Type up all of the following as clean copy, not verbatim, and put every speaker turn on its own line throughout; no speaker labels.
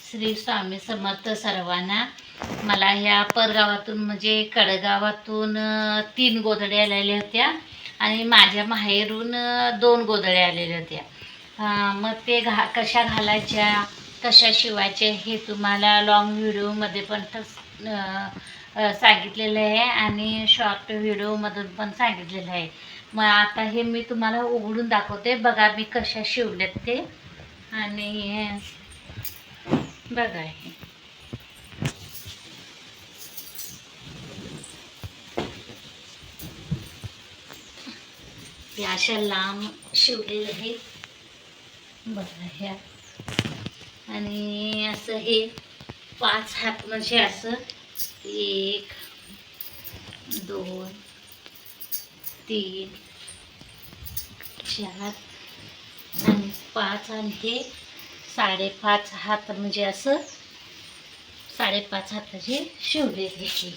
श्री स्वामी समर्थ सर्वांना. मला ह्या परगावातून म्हणजे कडगावातून 3 गोधड्या आलेल्या होत्या आणि माझ्या माहेरून 2 गोधड्या आलेल्या होत्या. मग ते कशा घालायच्या, कशा शिवायच्या हे तुम्हाला लॉंग व्हिडिओमध्ये पण सांगितलेलं आहे आणि शॉर्ट व्हिडिओमधून पण सांगितलेलं आहे. मग आता हे मी तुम्हाला उघडून दाखवते. बघा मी कशा शिवल्यात ते. आणि बघा हे अशा लांब शिवलेले आहेत बघा ह्या. आणि असं हे 5 हात म्हणजे असं 1 2 3 4 आणि 5 आणि हे 5.5 हात म्हणजे असं 5.5 हाताचे शिवलेले हे.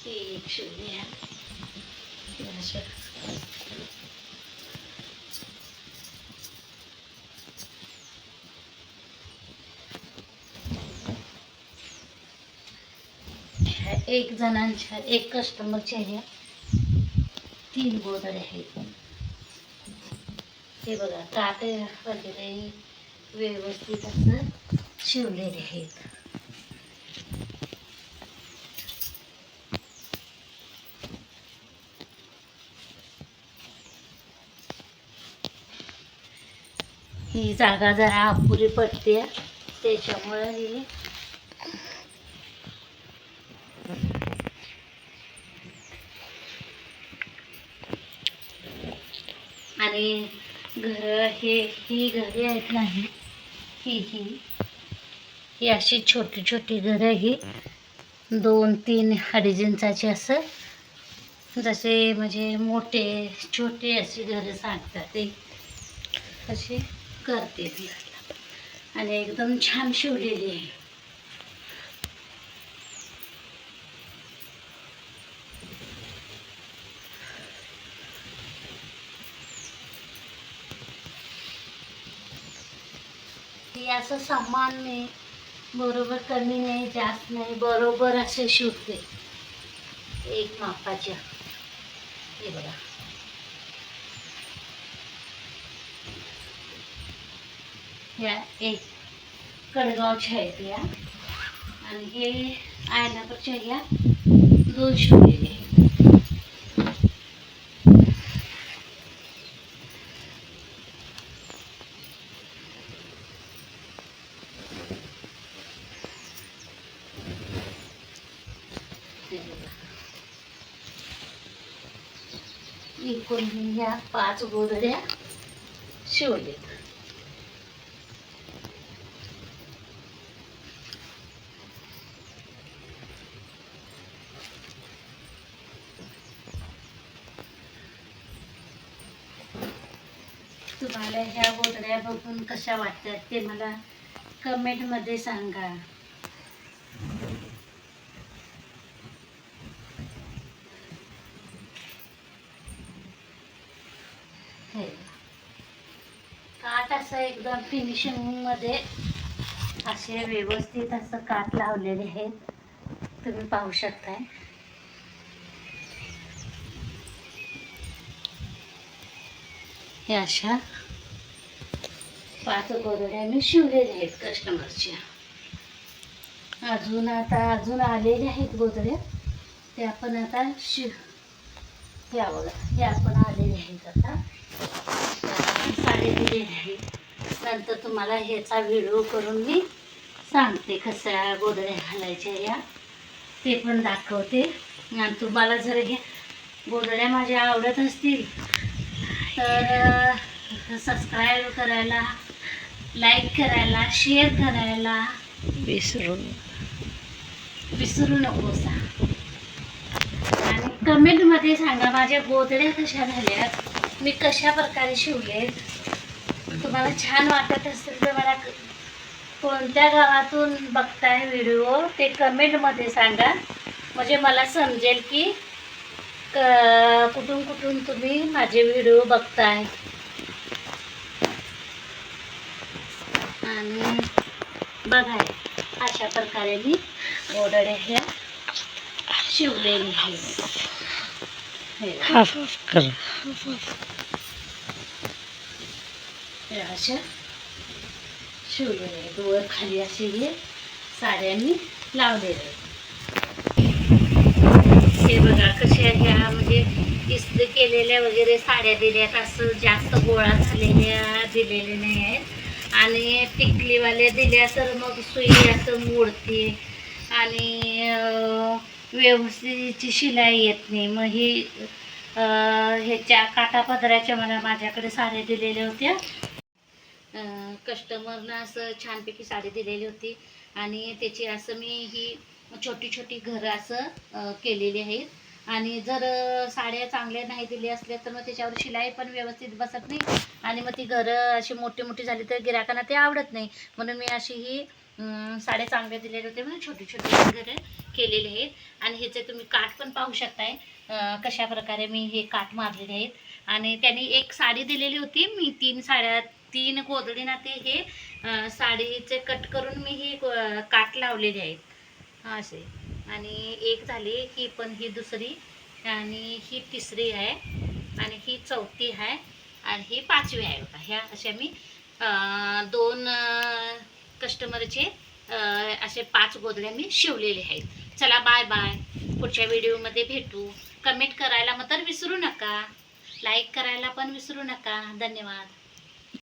एक शिवले एक जणांच्या एक कस्टमरच्या ह्या 3 गोधड्या आहेत. हे बघा काट वगैरे व्यवस्थित असं शिवलेले आहेत. ही जागा जरा अपुरी पडते त्याच्यामुळे ही आणि ही घरे आहेत नाही ही अशी छोटी छोटी घरं ही 2-3 अडीच इंचाची असं जसे म्हणजे मोठे छोटे अशी घरं सांगतात ते अशी करते ती. आणि एकदम छान शिवलेली आहे. हे असं समान नाही, बरोबर कमी नाही जास्त नाही, बरोबर असे शिवते एक मापाच्या. हे बघा ह्या एक कडगावच्या आहेत या आणि हे आयनापूरच्या ह्या 2 शिवलेले आहेत. एकूण ह्या 5 गोधड्या शिवलेत. तुम्हाला ह्या गोधड्या बघून कशा वाटतात ते मला कमेंटमध्ये सांगा. काठ असं एकदम फिनिशिंगमध्ये असे व्यवस्थित असं काठ लावलेले आहेत तुम्ही पाहू शकताय. हे अशा 5 गोधड्या मी शिवलेल्या आहेत कस्टमरच्या. अजून आलेल्या आहेत गोधड्या त्या पण आता त्या बघा त्या पण आलेल्या आहेत. आता साडे दिलेले आहेत. नंतर तुम्हाला ह्याचा व्हिडिओ करून मी सांगते कशा गोधड्या घालायच्या या ते पण दाखवते. आणि तुम्हाला जर हे गोधड्या माझ्या आवडत असतील तर सबस्क्राईब करायला, लाईक करायला, शेअर करायला विसरू नकोसा. आणि कमेंटमध्ये सांगा माझ्या गोधड्या कशा झाल्या, मी कशा प्रकारे शिवलेत. तुम्हाला छान वाटत असेल तर मला कोणत्या गावातून बघताय व्हिडिओ ते कमेंटमध्ये सांगा, म्हणजे मला समजेल की कुठून कुठून तुम्ही माझे व्हिडिओ बघताय आणि बघाय अशा प्रकारे मी गोधड्या ह्या शिवलेल्या आहेत. हे अशा शिवलेल्या आहेत. वर खाली असे हे साड्या मी लावलेल्या आहेत. हे बघा कशा ह्या म्हणजे इस्त्री केलेल्या वगैरे साड्या दिल्यात, असं जास्त गोळा झालेल्या दिलेल्या नाही आहेत. आणि टिकलीवाल्या दिल्या तर मग सुई असं मोडते आणि व्यवस्थितची शिलाई येत नाही. मग ही ह्याच्या काटापदराच्या मला माझ्याकडे साड्या दिलेल्या होत्या. कस्टमरनं असं छानपैकी साडी दिलेली होती आणि त्याची असं मी ही छोटी छोटी घरं असं केलेली आहेत. आणि जर साड्या चांगल्या नाही दिल्या असल्या तर मग त्याच्यावर शिलाई पण व्यवस्थित बसत नाही आणि मग ती घरं अशी मोठी मोठी झाली तर गिराकांना ते आवडत नाही. म्हणून मी अशी ही साड्या चांगल्या दिलेल्या होत्या म्हणून छोटी छोटी घरं केलेली आहेत. आणि ह्याचे तुम्ही काठ पण पाहू शकताय कशा प्रकारे मी हे काठ मारलेले आहेत. आणि त्यांनी एक साडी दिलेली होती, मी 3 गोधडीना ते हे साडीचे कट करून मी ही काठ लावलेले आहेत असे. आणि एक झाली ही, पण ही दुसरी आणि ही तिसरी आहे आणि ही चौथी आहे आणि ही 5वी आहे बघा. ह्या अशा मी 2 कस्टमरचे असे 5 गोधड्या मी शिवलेले आहेत. चला बाय बाय, पुढच्या व्हिडिओमध्ये भेटू. कमेंट करायला मात्र विसरू नका, लाईक करायला पण विसरू नका. धन्यवाद.